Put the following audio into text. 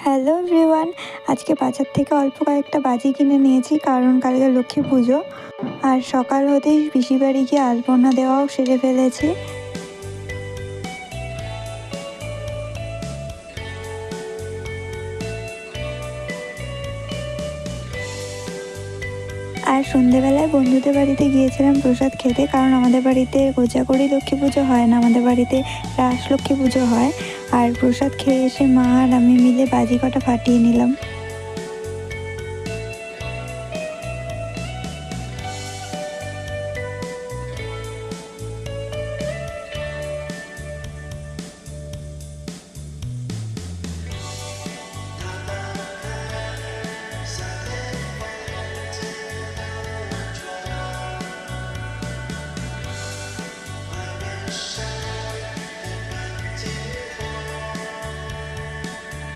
Hello everyone, আজকে বাজার থেকে অল্প কয়েকটা বাজি কিনে নিয়েছি কারণ কালকে লক্ষ্মী পুজো। আর সকাল হতেই পিসির বাড়ি গিয়ে আলপনা দেওয়াও সেরে ফেলেছি। আর সন্ধেবেলায় বন্ধুদের বাড়িতে গিয়েছিলাম প্রসাদ খেতে, কারণ আমাদের বাড়িতে কোজাগরি লক্ষ্মী পুজো হয় না, আমাদের বাড়িতে রাস লক্ষ্মী পুজো হয়। আর প্রসাদ খেয়ে এসে মা আর আমি মিলে বাজি কটা ফাটিয়ে নিলাম।